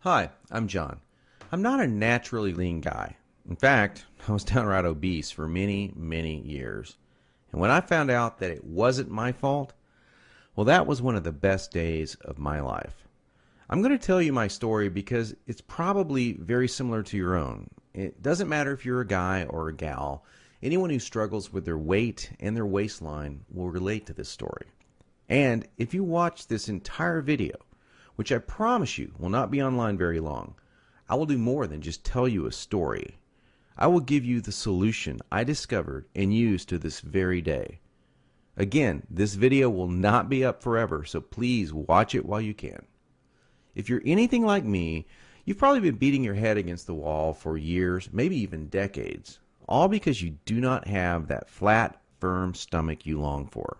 Hi, I'm John. I'm not a naturally lean guy. In fact, I was downright obese for many, many years. And when I found out that it wasn't my fault, well, that was one of the best days of my life. I'm going to tell you my story because it's probably very similar to your own. It doesn't matter if you're a guy or a gal, anyone who struggles with their weight and their waistline will relate to this story. And if you watch this entire video, which I promise you will not be online very long, I will do more than just tell you a story. I will give you the solution I discovered and use to this very day. Again, this video will not be up forever, so please watch it while you can. If you're anything like me, you've probably been beating your head against the wall for years, maybe even decades, all because you do not have that flat, firm stomach you long for.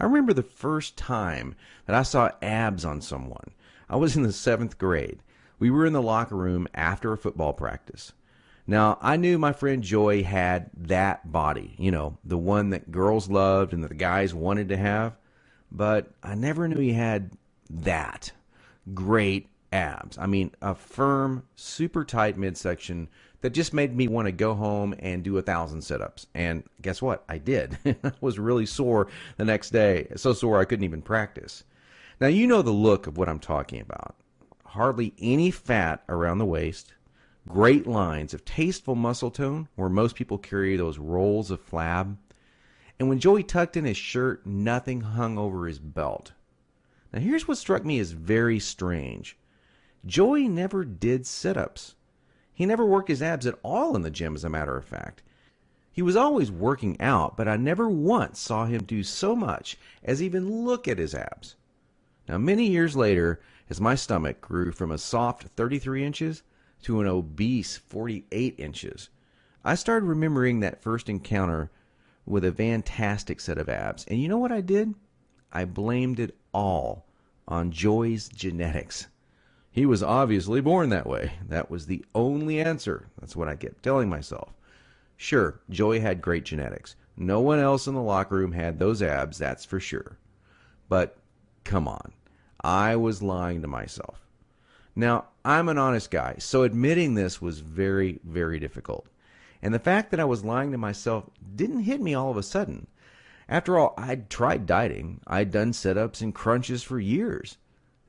I remember the first time that I saw abs on someone. I was in the 7th grade. We were in the locker room after a football practice. Now, I knew my friend Joy had that body, the one that girls loved and that the guys wanted to have, but I never knew he had that great abs. I mean, a firm, super tight midsection that just made me want to go home and do 1,000 sit-ups. And guess what? I did. I was really sore the next day. So sore I couldn't even practice. Now, you know the look of what I'm talking about. Hardly any fat around the waist. Great lines of tasteful muscle tone where most people carry those rolls of flab. And when Joey tucked in his shirt, nothing hung over his belt. Now, here's what struck me as very strange. Joey never did sit-ups. He never worked his abs at all in the gym, as a matter of fact. He was always working out, but I never once saw him do so much as even look at his abs. Now, many years later, as my stomach grew from a soft 33 inches to an obese 48 inches, I started remembering that first encounter with a fantastic set of abs. And you know what I did? I blamed it all on Joey's genetics. He was obviously born that way. That was the only answer. That's what I kept telling myself. Sure, Joey had great genetics. No one else in the locker room had those abs, that's for sure. But come on, I was lying to myself. Now, I'm an honest guy, so admitting this was very, very difficult. And the fact that I was lying to myself didn't hit me all of a sudden. After all, I'd tried dieting. I'd done sit-ups and crunches for years.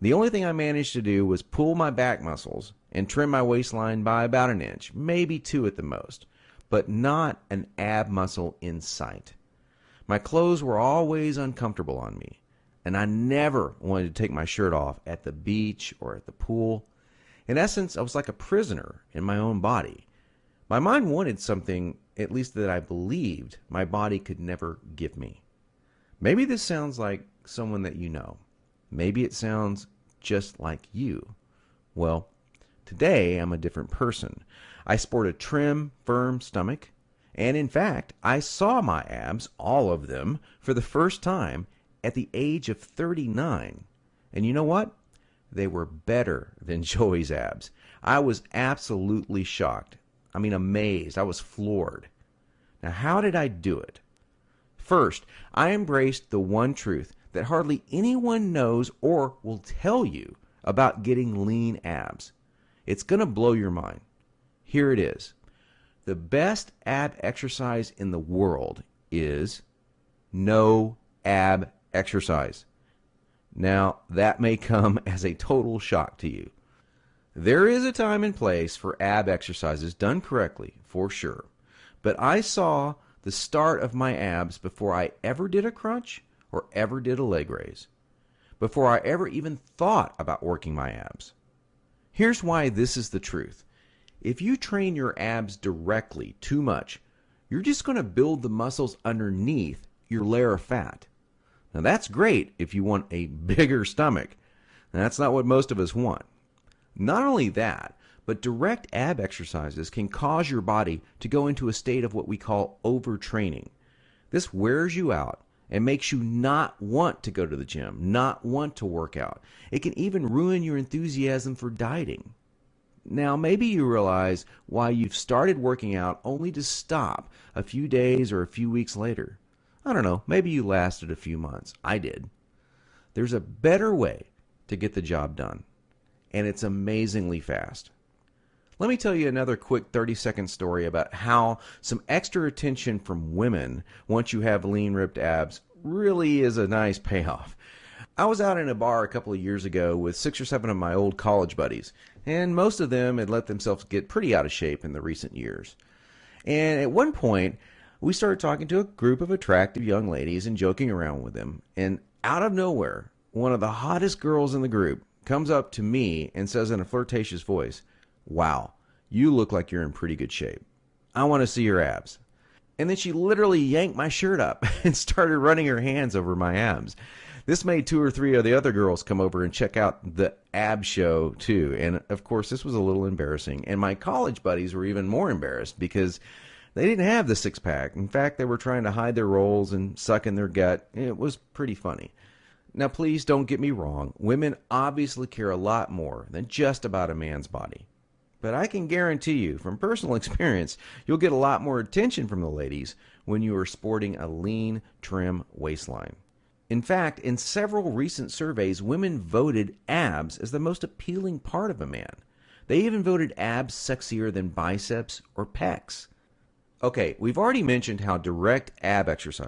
The only thing I managed to do was pull my back muscles and trim my waistline by about an inch, maybe 2 at the most, but not an ab muscle in sight. My clothes were always uncomfortable on me, and I never wanted to take my shirt off at the beach or at the pool. In essence, I was like a prisoner in my own body. My mind wanted something, at least that I believed, my body could never give me. Maybe this sounds like someone that you know. Maybe it sounds just like you. Well, today I'm a different person. I sport a trim, firm stomach, and in fact, I saw my abs, all of them, for the first time at the age of 39. And you know what? They were better than Joey's abs. I was absolutely shocked. I mean, amazed. I was floored. Now, how did I do it? First, I embraced the one truth that hardly anyone knows or will tell you about getting lean abs. It's going to blow your mind. Here it is. The best ab exercise in the world is no ab exercise. Now, that may come as a total shock to you. There is a time and place for ab exercises done correctly, for sure. But I saw the start of my abs before I ever did a crunch or ever did a leg raise, before I ever even thought about working my abs. Here's why this is the truth. If you train your abs directly too much, you're just going to build the muscles underneath your layer of fat. Now that's great if you want a bigger stomach. And that's not what most of us want. Not only that, but direct ab exercises can cause your body to go into a state of what we call overtraining. This wears you out and makes you not want to go to the gym, not want to work out. It can even ruin your enthusiasm for dieting. Now, maybe you realize why you've started working out only to stop a few days or a few weeks later. I don't know, maybe you lasted a few months. I did. There's a better way to get the job done. and it's amazingly fast. Let me tell you another quick 30-second story about how some extra attention from women once you have lean, ripped abs really is a nice payoff. I was out in a bar a couple of years ago with 6 or 7 of my old college buddies, and most of them had let themselves get pretty out of shape in the recent years. And at one point, we started talking to a group of attractive young ladies and joking around with them, and out of nowhere, one of the hottest girls in the group comes up to me and says in a flirtatious voice, "Wow, you look like you're in pretty good shape. I want to see your abs." And then she literally yanked my shirt up and started running her hands over my abs. This made 2 or 3 of the other girls come over and check out the ab show too. And of course, this was a little embarrassing. And my college buddies were even more embarrassed because they didn't have the six-pack. In fact, they were trying to hide their rolls and suck in their gut. It was pretty funny. Now, please don't get me wrong. Women obviously care a lot more than just about a man's body. But I can guarantee you, from personal experience, you'll get a lot more attention from the ladies when you are sporting a lean, trim waistline. In fact, in several recent surveys, women voted abs as the most appealing part of a man. They even voted abs sexier than biceps or pecs. Okay, we've already mentioned how direct ab exercise